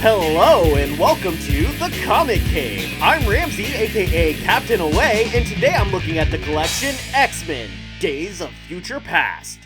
Hello and welcome to The Comic Cave. I'm Ramsey, aka Captain Away, and today I'm looking at the collection X-Men, Days of Future Past.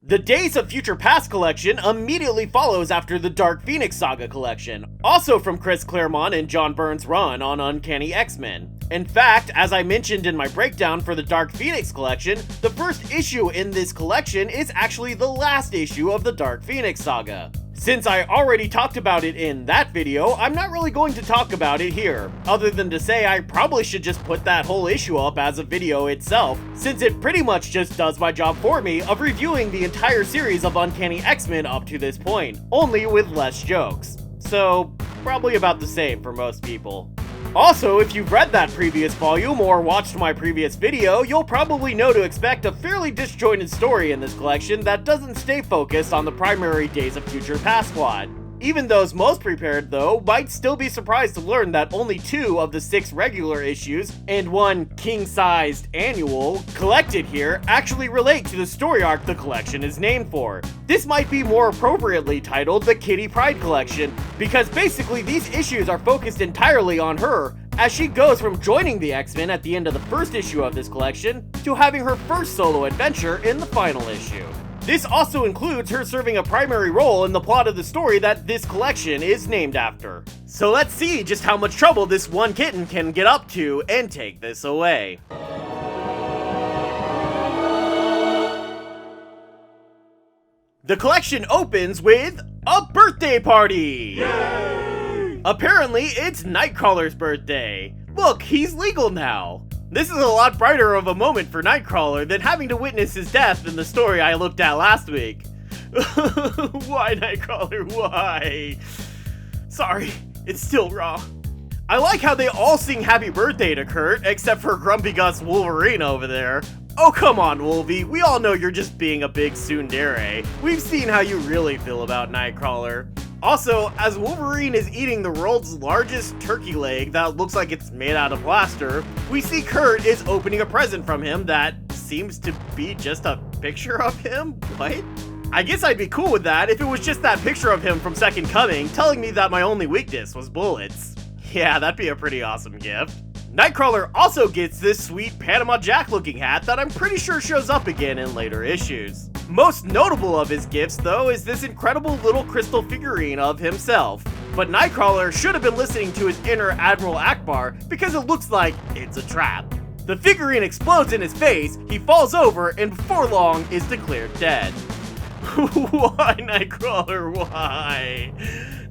The Days of Future Past collection immediately follows after the Dark Phoenix Saga collection, also from Chris Claremont and John Byrne's run on Uncanny X-Men. In fact, as I mentioned in my breakdown for the Dark Phoenix collection, the first issue in this collection is actually the last issue of the Dark Phoenix Saga. Since I already talked about it in that video, I'm not really going to talk about it here, other than to say I probably should just put that whole issue up as a video itself, since it pretty much just does my job for me of reviewing the entire series of Uncanny X-Men up to this point, only with less jokes. So, probably about the same for most people. Also, if you've read that previous volume or watched my previous video, you'll probably know to expect a fairly disjointed story in this collection that doesn't stay focused on the primary Days of Future Past plot. Even those most prepared, though, might still be surprised to learn that only 2 of the 6 regular issues and 1 king-sized annual collected here actually relate to the story arc the collection is named for. This might be more appropriately titled the Kitty Pryde Collection, because basically these issues are focused entirely on her, as she goes from joining the X-Men at the end of the first issue of this collection to having her first solo adventure in the final issue. This also includes her serving a primary role in the plot of the story that this collection is named after. So let's see just how much trouble this one kitten can get up to and take this away. The collection opens with a birthday party! Yay! Apparently, it's Nightcrawler's birthday. Look, he's legal now. This is a lot brighter of a moment for Nightcrawler than having to witness his death in the story I looked at last week. Why, Nightcrawler, why? Sorry, it's still raw. I like how they all sing happy birthday to Kurt, except for Grumpy Gus Wolverine over there. Oh come on, Wolvie, we all know you're just being a big tsundere. We've seen how you really feel about Nightcrawler. Also, as Wolverine is eating the world's largest turkey leg that looks like it's made out of plaster, we see Kurt is opening a present from him that seems to be just a picture of him? What? I guess I'd be cool with that if it was just that picture of him from Second Coming telling me that my only weakness was bullets. Yeah, that'd be a pretty awesome gift. Nightcrawler also gets this sweet Panama Jack looking hat that I'm pretty sure shows up again in later issues. Most notable of his gifts, though, is this incredible little crystal figurine of himself. But Nightcrawler should have been listening to his inner Admiral Akbar because it looks like it's a trap. The figurine explodes in his face, he falls over, and before long is declared dead. Why, Nightcrawler, why?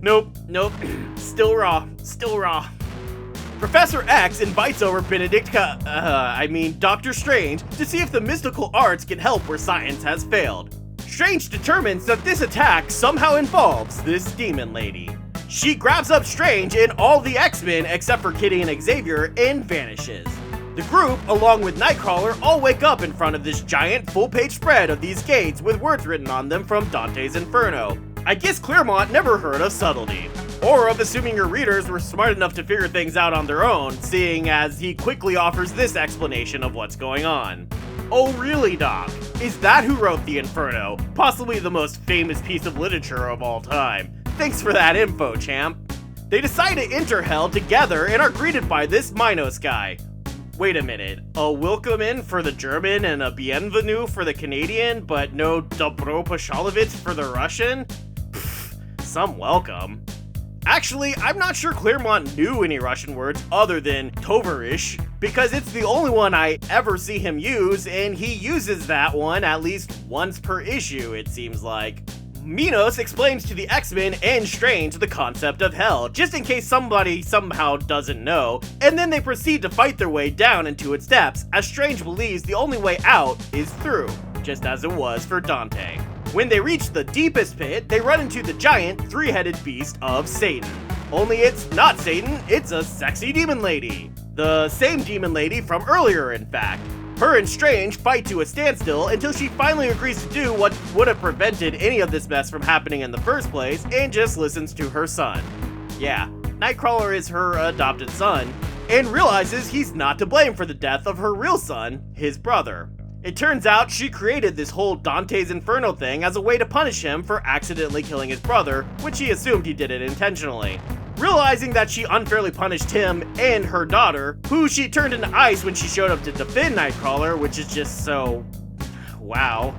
Nope, still raw. Professor X invites over Dr. Strange to see if the mystical arts can help where science has failed. Strange determines that this attack somehow involves this demon lady. She grabs up Strange and all the X-Men except for Kitty and Xavier and vanishes. The group, along with Nightcrawler, all wake up in front of this giant full-page spread of these gates with words written on them from Dante's Inferno. I guess Claremont never heard of subtlety. Or of assuming your readers were smart enough to figure things out on their own, seeing as he quickly offers this explanation of what's going on. Oh really, Doc? Is that who wrote the Inferno? Possibly the most famous piece of literature of all time. Thanks for that info, champ. They decide to enter Hell together and are greeted by this Minos guy. Wait a minute, a welcome in for the German and a bienvenue for the Canadian, but no dobro poshalovitz for the Russian? Pfft, some welcome. Actually, I'm not sure Claremont knew any Russian words other than tovarish, because it's the only one I ever see him use, and he uses that one at least once per issue, it seems like. Minos explains to the X-Men and Strange the concept of Hell, just in case somebody somehow doesn't know, and then they proceed to fight their way down into its depths, as Strange believes the only way out is through, just as it was for Dante. When they reach the deepest pit, they run into the giant, 3-headed beast of Satan. Only it's not Satan, it's a sexy demon lady. The same demon lady from earlier, in fact. Her and Strange fight to a standstill until she finally agrees to do what would have prevented any of this mess from happening in the first place and just listens to her son. Yeah, Nightcrawler is her adopted son, and realizes he's not to blame for the death of her real son, his brother. It turns out she created this whole Dante's Inferno thing as a way to punish him for accidentally killing his brother, which he assumed he did it intentionally. Realizing that she unfairly punished him and her daughter, who she turned into ice when she showed up to defend Nightcrawler, which is just so... wow.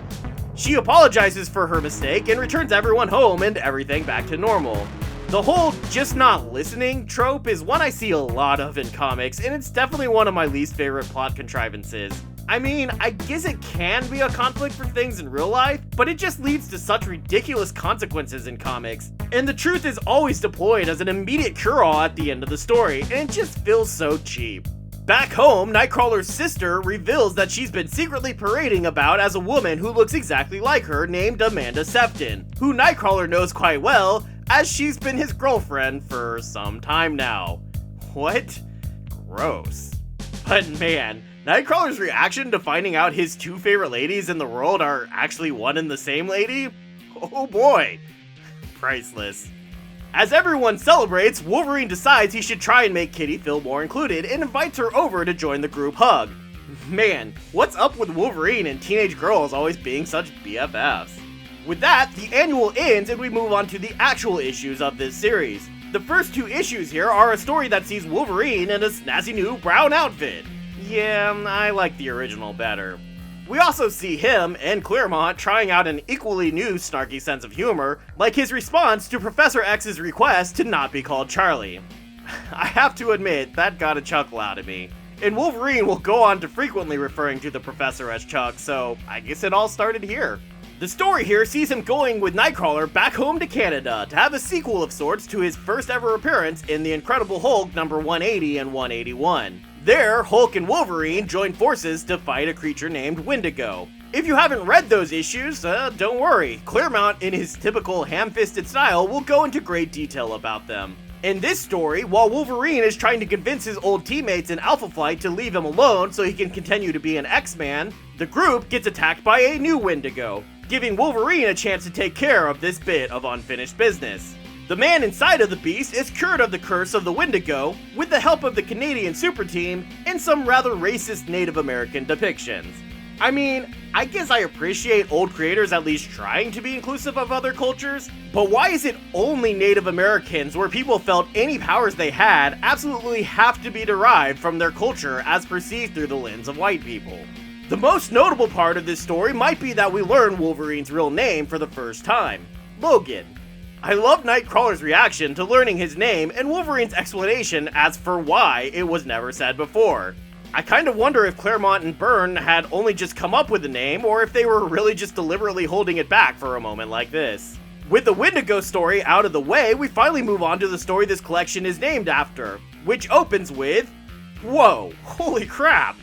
She apologizes for her mistake and returns everyone home and everything back to normal. The whole just not listening trope is one I see a lot of in comics, and it's definitely one of my least favorite plot contrivances. I mean, I guess it can be a conflict for things in real life, but it just leads to such ridiculous consequences in comics. And the truth is always deployed as an immediate cure-all at the end of the story, and it just feels so cheap. Back home, Nightcrawler's sister reveals that she's been secretly parading about as a woman who looks exactly like her named Amanda Sefton, who Nightcrawler knows quite well, as she's been his girlfriend for some time now. What? Gross. But man, Nightcrawler's reaction to finding out his two favorite ladies in the world are actually one and the same lady? Oh boy. Priceless. As everyone celebrates, Wolverine decides he should try and make Kitty feel more included and invites her over to join the group hug. Man, what's up with Wolverine and teenage girls always being such BFFs? With that, the annual ends and we move on to the actual issues of this series. The first two issues here are a story that sees Wolverine in a snazzy new brown outfit. Yeah, I like the original better. We also see him and Claremont trying out an equally new snarky sense of humor, like his response to Professor X's request to not be called Charlie. I have to admit, that got a chuckle out of me. And Wolverine will go on to frequently referring to the Professor as Chuck, so I guess it all started here. The story here sees him going with Nightcrawler back home to Canada to have a sequel of sorts to his first ever appearance in The Incredible Hulk number 180 and 181. There, Hulk and Wolverine join forces to fight a creature named Wendigo. If you haven't read those issues, don't worry. Claremont, in his typical ham-fisted style, will go into great detail about them. In this story, while Wolverine is trying to convince his old teammates in Alpha Flight to leave him alone so he can continue to be an X-Man, the group gets attacked by a new Wendigo, giving Wolverine a chance to take care of this bit of unfinished business. The man inside of the beast is cured of the curse of the Wendigo with the help of the Canadian super team and some rather racist Native American depictions. I mean, I guess I appreciate old creators at least trying to be inclusive of other cultures, but why is it only Native Americans where people felt any powers they had absolutely have to be derived from their culture as perceived through the lens of white people? The most notable part of this story might be that we learn Wolverine's real name for the first time, Logan. I love Nightcrawler's reaction to learning his name and Wolverine's explanation as for why it was never said before. I kind of wonder if Claremont and Byrne had only just come up with the name or if they were really just deliberately holding it back for a moment like this. With the Wendigo story out of the way, we finally move on to the story this collection is named after, which opens with, whoa, holy crap,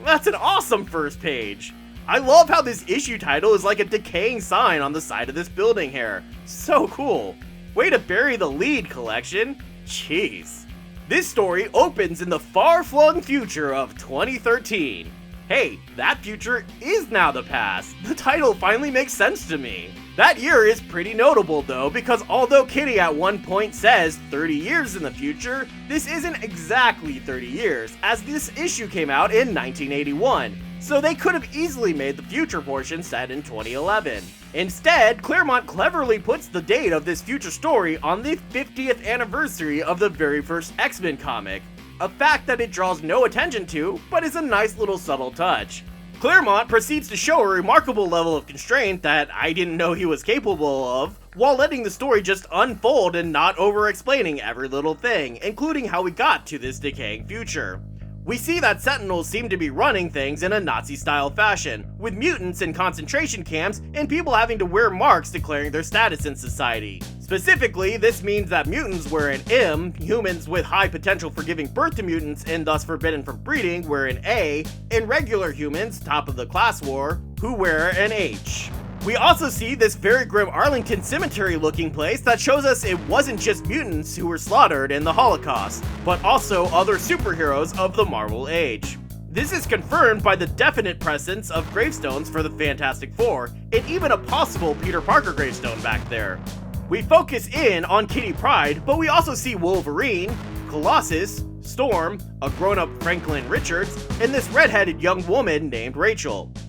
that's an awesome first page. I love how this issue title is like a decaying sign on the side of this building here. So cool. Way to bury the lead, collection. Jeez. This story opens in the far-flung future of 2013. Hey, that future is now the past. The title finally makes sense to me. That year is pretty notable though, because although Kitty at one point says 30 years in the future, this isn't exactly 30 years, as this issue came out in 1981. So they could have easily made the future portion set in 2011. Instead, Claremont cleverly puts the date of this future story on the 50th anniversary of the very first X-Men comic, a fact that it draws no attention to, but is a nice little subtle touch. Claremont proceeds to show a remarkable level of constraint that I didn't know he was capable of, while letting the story just unfold and not over-explaining every little thing, including how we got to this decaying future. We see that Sentinels seem to be running things in a Nazi-style fashion, with mutants in concentration camps and people having to wear marks declaring their status in society. Specifically, this means that mutants wear an M, humans with high potential for giving birth to mutants and thus forbidden from breeding wear an A, and regular humans, top of the class war, who wear an H. We also see this very grim Arlington cemetery looking place that shows us it wasn't just mutants who were slaughtered in the Holocaust, but also other superheroes of the Marvel Age. This is confirmed by the definite presence of gravestones for the Fantastic Four, and even a possible Peter Parker gravestone back there. We focus in on Kitty Pryde, but we also see Wolverine, Colossus, Storm, a grown-up Franklin Richards, and this redheaded young woman named Rachel.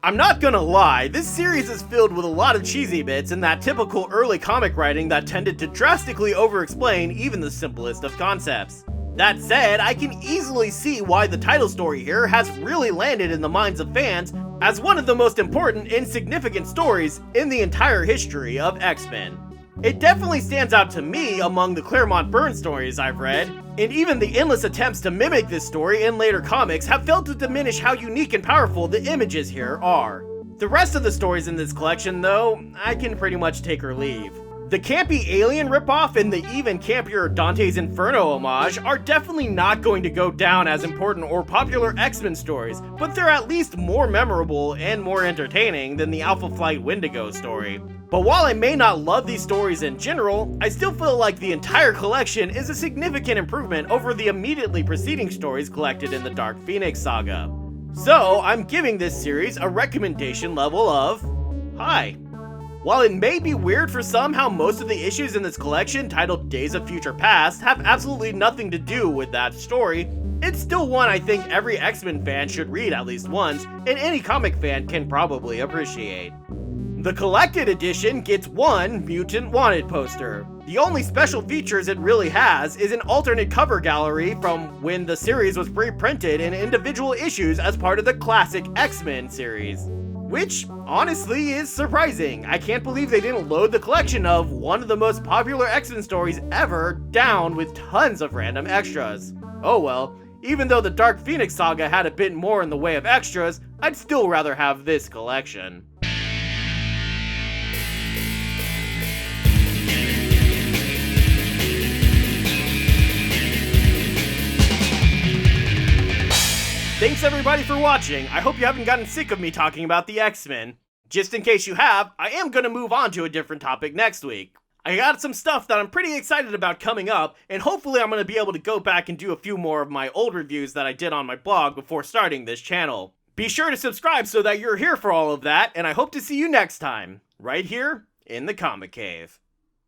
I'm not gonna lie, this series is filled with a lot of cheesy bits and that typical early comic writing that tended to drastically over-explain even the simplest of concepts. That said, I can easily see why the title story here has really landed in the minds of fans as one of the most important and significant stories in the entire history of X-Men. It definitely stands out to me among the Claremont Byrne stories I've read, and even the endless attempts to mimic this story in later comics have failed to diminish how unique and powerful the images here are. The rest of the stories in this collection, though, I can pretty much take or leave. The campy Alien ripoff and the even campier Dante's Inferno homage are definitely not going to go down as important or popular X-Men stories, but they're at least more memorable and more entertaining than the Alpha Flight Wendigo story. But while I may not love these stories in general, I still feel like the entire collection is a significant improvement over the immediately preceding stories collected in the Dark Phoenix Saga. So, I'm giving this series a recommendation level of high. While it may be weird for some how most of the issues in this collection titled Days of Future Past have absolutely nothing to do with that story, it's still one I think every X-Men fan should read at least once, and any comic fan can probably appreciate. The collected edition gets one Mutant Wanted poster. The only special features it really has is an alternate cover gallery from when the series was reprinted in individual issues as part of the classic X-Men series. Which, honestly, is surprising. I can't believe they didn't load the collection of one of the most popular X-Men stories ever down with tons of random extras. Oh well, even though the Dark Phoenix Saga had a bit more in the way of extras, I'd still rather have this collection. Thanks everybody for watching. I hope you haven't gotten sick of me talking about the X-Men. Just in case you have, I am going to move on to a different topic next week. I got some stuff that I'm pretty excited about coming up, and hopefully I'm going to be able to go back and do a few more of my old reviews that I did on my blog before starting this channel. Be sure to subscribe so that you're here for all of that, and I hope to see you next time, right here in the Comic Cave.